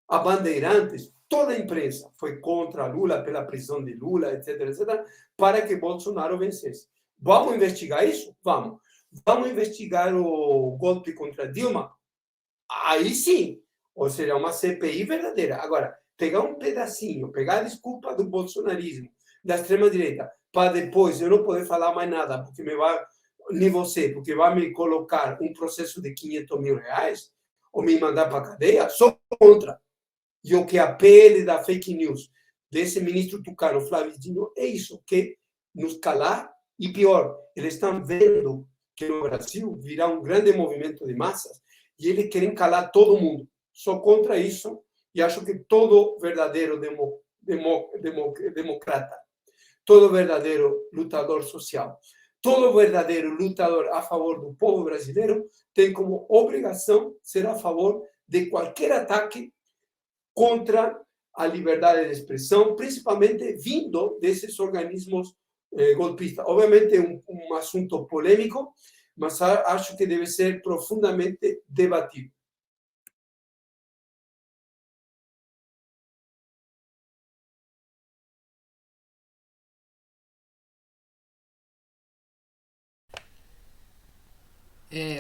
[SPEAKER 2] A Bandeirantes, toda a imprensa foi contra Lula, pela prisão de Lula, etc., etc., para que Bolsonaro vencesse. Vamos investigar isso? Vamos. Vamos investigar o golpe contra Dilma? Aí sim. ou seja, uma CPI verdadeira. Agora, pegar um pedacinho, pegar a desculpa do bolsonarismo, da extrema-direita, para depois eu não poder falar mais nada, porque me vai, nem você, porque vai me colocar um processo de 500 mil reais, ou me mandar para a cadeia, sou contra. E o que a PL da fake news desse ministro tucano, Flávio Dino, é isso, que nos calar, e pior, eles estão vendo que no Brasil virá um grande movimento de massas, e eles querem calar todo mundo. Sou contra isso, e acho que todo verdadeiro democrata, todo verdadeiro lutador social, todo verdadeiro lutador a favor do povo brasileiro tem como obrigação ser a favor de qualquer ataque contra a liberdade de expressão, principalmente vindo desses organismos golpistas. Obviamente é um assunto polêmico, mas acho que deve ser profundamente debatido.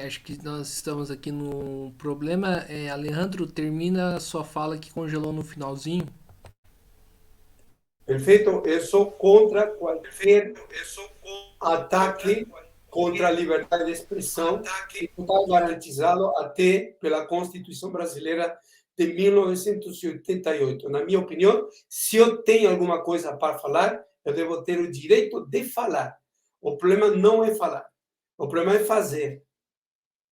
[SPEAKER 1] Acho que nós estamos aqui no problema. Alejandro, termina a sua fala que congelou no finalzinho.
[SPEAKER 2] Perfeito? Eu sou contra qualquer ataque contra a liberdade de expressão, que está garantizado até pela Constituição Brasileira de 1988. Na minha opinião, se eu tenho alguma coisa para falar, eu devo ter o direito de falar. O problema não é falar, o problema é fazer.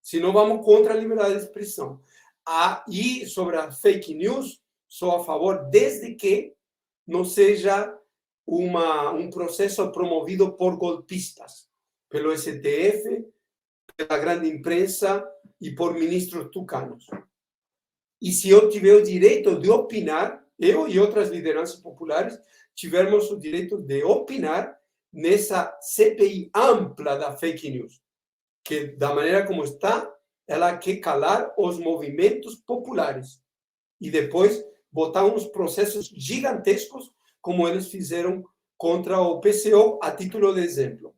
[SPEAKER 2] Senão vamos contra a liberdade de expressão. E sobre a fake news, sou a favor desde que não seja um processo promovido por golpistas, pelo STF, pela grande imprensa e por ministros tucanos. E se eu tiver o direito de opinar, eu e outras lideranças populares tivermos o direito de opinar nessa CPI ampla da fake news, que da maneira como está, ela quer calar os movimentos populares e depois botar uns processos gigantescos como eles fizeram contra o PCO, a título de exemplo.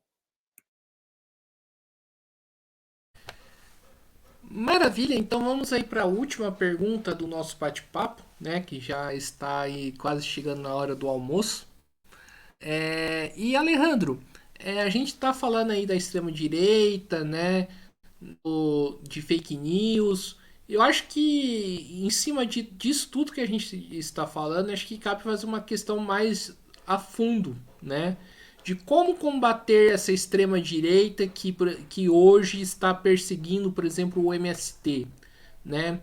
[SPEAKER 1] Maravilha, então vamos aí para a última pergunta do nosso bate-papo, né? Que já está aí quase chegando na hora do almoço. E Alejandro, a gente está falando aí da extrema-direita, né? De fake news. Eu acho que em cima disso tudo que a gente está falando, acho que cabe fazer uma questão mais a fundo, né? De como combater essa extrema direita que hoje está perseguindo, por exemplo, o MST, né?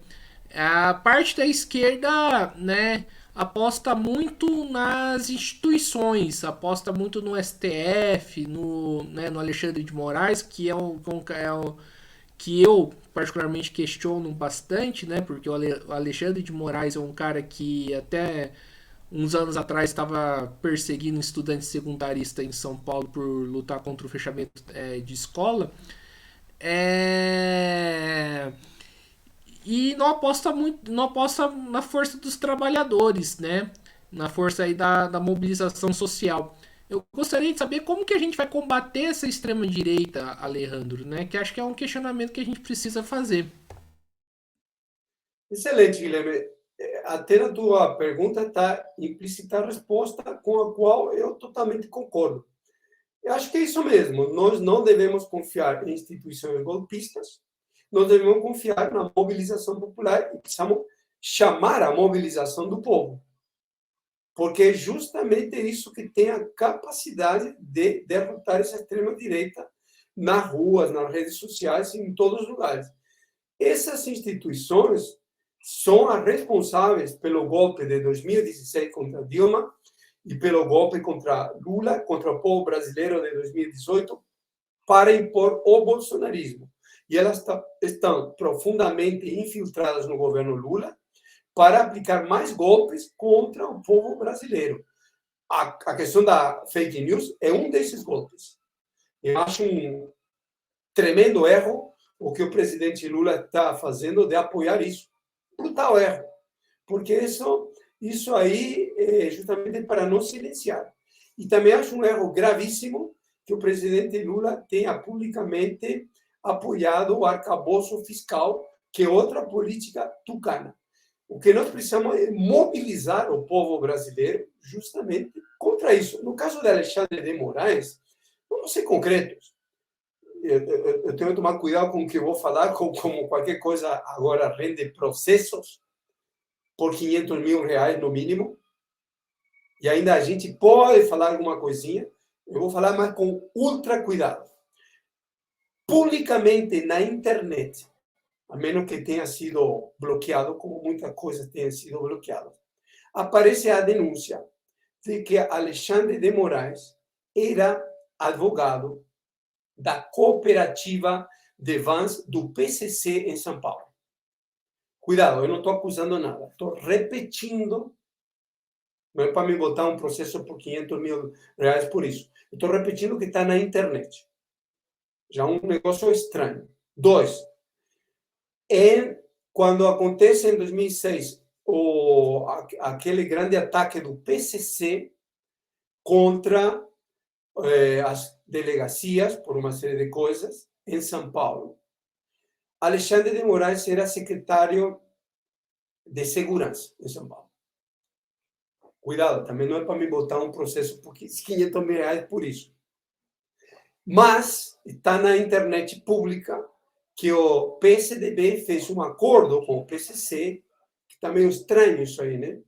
[SPEAKER 1] A parte da esquerda, né, aposta muito nas instituições, aposta muito no STF, no Alexandre de Moraes, que que eu particularmente questiono bastante, né? Porque o Alexandre de Moraes é um cara que até uns anos atrás estava perseguindo estudantes secundaristas em São Paulo por lutar contra o fechamento de escola. É... E não aposta muito, não aposta na força dos trabalhadores, né? Na força aí da mobilização social. Eu gostaria de saber como que a gente vai combater essa extrema direita, Alejandro, né? Que acho que é um questionamento que a gente precisa fazer.
[SPEAKER 2] Excelente, Guilherme. Até na tua pergunta está implícita a resposta com a qual eu totalmente concordo. Eu acho que é isso mesmo. Nós não devemos confiar em instituições golpistas, nós devemos confiar na mobilização popular e precisamos chamar a mobilização do povo. Porque é justamente isso que tem a capacidade de derrotar essa extrema-direita nas ruas, nas redes sociais, em todos os lugares. Essas instituições são as responsáveis pelo golpe de 2016 contra Dilma e pelo golpe contra Lula, contra o povo brasileiro de 2018, para impor o bolsonarismo. E elas estão profundamente infiltradas no governo Lula para aplicar mais golpes contra o povo brasileiro. A questão da fake news é um desses golpes. Eu acho um tremendo erro o que o presidente Lula está fazendo de apoiar isso. Brutal erro. Porque isso aí é justamente para não silenciar. E também acho um erro gravíssimo que o presidente Lula tenha publicamente apoiado o arcabouço fiscal, que é outra política tucana. O que nós precisamos é mobilizar o povo brasileiro justamente contra isso. No caso de Alexandre de Moraes, vamos ser concretos. Eu tenho que tomar cuidado com o que eu vou falar, como qualquer coisa agora rende processos por 500 mil reais no mínimo, e ainda a gente pode falar alguma coisinha. Eu vou falar, mas com ultra cuidado. Publicamente na internet, a menos que tenha sido bloqueado, como muita coisa tenha sido bloqueada, aparece a denúncia de que Alexandre de Moraes era advogado da cooperativa de vans do PCC em São Paulo. Cuidado, eu não estou acusando nada, estou repetindo. Não é para me botar um processo por 500 mil reais por isso. Eu estou repetindo o que está na internet. Já um negócio estranho. 2. Quando acontece em 2006 aquele grande ataque do PCC contra as delegacias, por uma série de coisas, em São Paulo, Alexandre de Moraes era secretário de segurança em São Paulo. Cuidado, também não é para me botar um processo por 500 mil reais por isso. Mas está na internet pública que o PSDB fez um acordo com o PCC, que está meio estranho isso aí, né?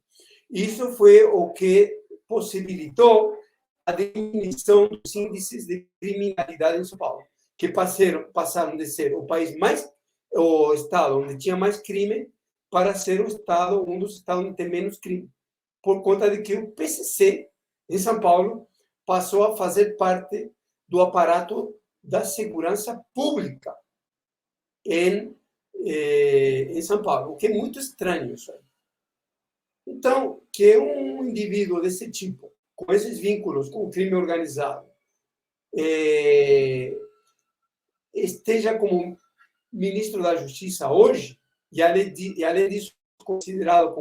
[SPEAKER 2] Isso foi o que possibilitou a diminuição dos índices de criminalidade em São Paulo, que passaram de ser o estado onde tinha mais crime para ser um dos estados onde tem menos crime, por conta de que o PCC em São Paulo passou a fazer parte do aparato da segurança pública em São Paulo, o que é muito estranho isso aí. Então, que um indivíduo desse tipo, com esses vínculos com o crime organizado, esteja como ministro da Justiça hoje, e além disso, considerado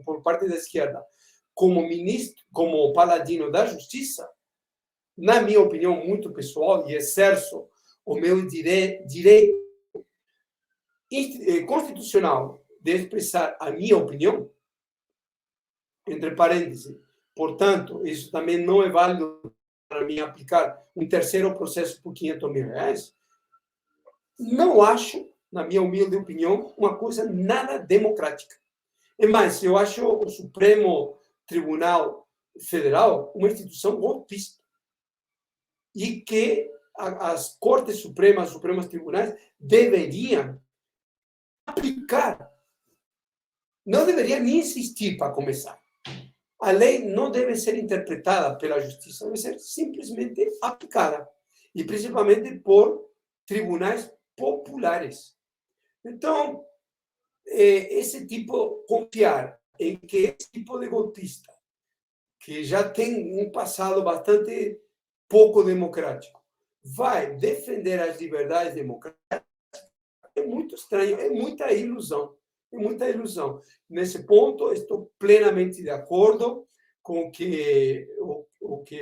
[SPEAKER 2] por parte da esquerda como ministro, como paladino da Justiça, na minha opinião muito pessoal, e exerço o meu direito constitucional de expressar a minha opinião, entre parênteses, portanto, isso também não é válido para mim aplicar um terceiro processo por 500 mil reais, não acho, na minha humilde opinião, uma coisa nada democrática. É mais, eu acho o Supremo Tribunal Federal uma instituição golpista e que as Cortes Supremas, os Supremos Tribunais, deveriam aplicar. Não deveria nem existir para começar. A lei não deve ser interpretada pela justiça, deve ser simplesmente aplicada. E principalmente por tribunais populares. Então, confiar em que esse tipo de golpista, que já tem um passado bastante pouco democrático, vai defender as liberdades democráticas, é muito estranho, é muita ilusão. É muita ilusão. Nesse ponto, estou plenamente de acordo com o que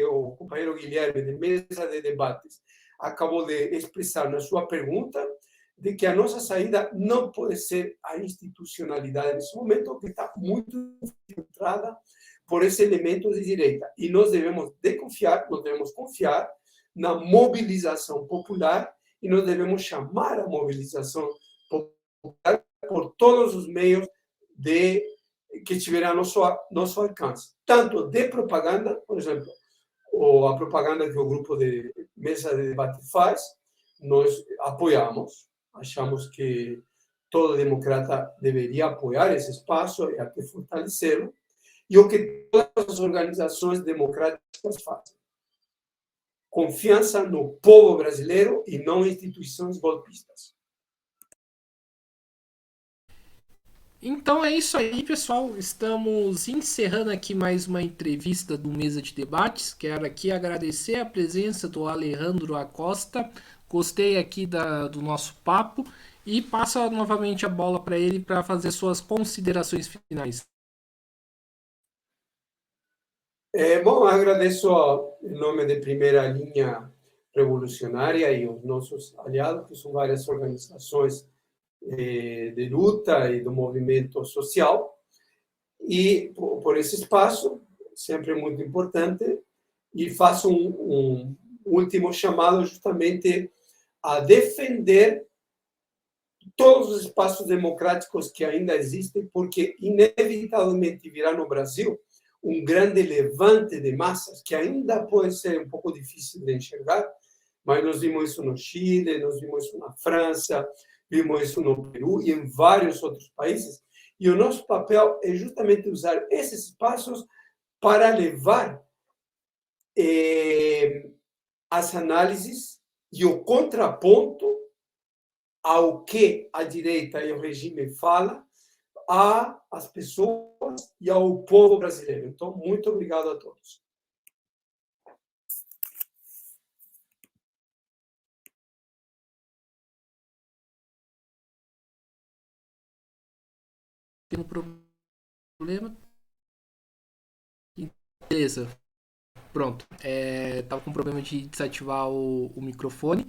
[SPEAKER 2] o companheiro Guilherme, de mesa de debates, acabou de expressar na sua pergunta, de que a nossa saída não pode ser a institucionalidade nesse momento, que está muito filtrada por esse elemento de direita. E nós devemos confiar na mobilização popular e nós devemos chamar a mobilização popular por todos os meios que estiverem a nosso alcance. Tanto de propaganda, por exemplo, a propaganda que o grupo de mesa de debate faz, nós apoiamos, achamos que todo democrata deveria apoiar esse espaço e até fortalecê-lo, e o que todas as organizações democráticas fazem. Confiança no povo brasileiro e não em instituições golpistas.
[SPEAKER 1] Então é isso aí, pessoal. Estamos encerrando aqui mais uma entrevista do Mesa de Debates. Quero aqui agradecer a presença do Alejandro Acosta. Gostei aqui do nosso papo e passo novamente a bola para ele para fazer suas considerações finais.
[SPEAKER 2] Bom, agradeço em nome de Primeira Linha Revolucionária e os nossos aliados, que são várias organizações de luta e do movimento social. E por esse espaço, sempre muito importante, e faço um último chamado justamente a defender todos os espaços democráticos que ainda existem, porque inevitavelmente virá no Brasil um grande levante de massas, que ainda pode ser um pouco difícil de enxergar, mas nós vimos isso no Chile, nós vimos isso na França, vimos isso no Peru e em vários outros países. E o nosso papel é justamente usar esses espaços para levar as análises e o contraponto ao que a direita e o regime fala às pessoas e ao povo brasileiro. Então, muito obrigado a todos.
[SPEAKER 1] Tem um problema. Beleza. Pronto. Tava com problema de desativar o microfone.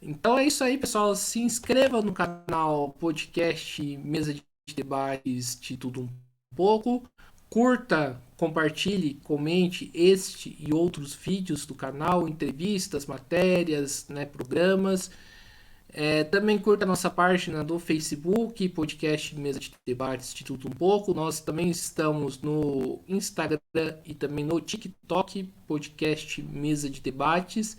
[SPEAKER 1] Então é isso aí, pessoal. Se inscreva no canal Podcast Mesa de Debates de Tudo Um Pouco. Curta, compartilhe, comente este e outros vídeos do canal, entrevistas, matérias, né, programas. Também curta a nossa página do Facebook, Podcast Mesa de Debates de Tudo Um Pouco. Nós também estamos no Instagram e também no TikTok, Podcast Mesa de Debates.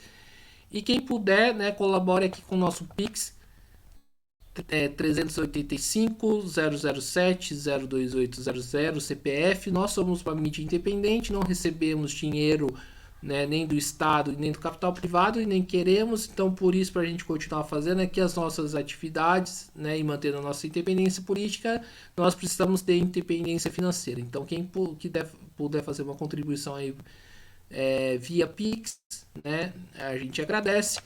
[SPEAKER 1] E quem puder, né, colabore aqui com o nosso Pix, 385 007 02800 CPF. Nós somos uma mídia independente, não recebemos dinheiro, né, nem do Estado, nem do capital privado, e nem queremos. Então, por isso, para a gente continuar fazendo aqui as nossas atividades, né, e mantendo a nossa independência política, nós precisamos ter independência financeira. Então, quem puder fazer uma contribuição aí via Pix, né, a gente agradece.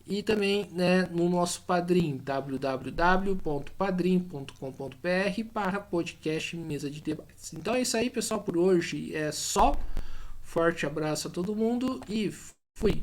[SPEAKER 1] E também, né, no nosso Padrim, www.padrim.com.br/podcast Mesa de Debates. Então é isso aí, pessoal, por hoje é só. Forte abraço a todo mundo e fui!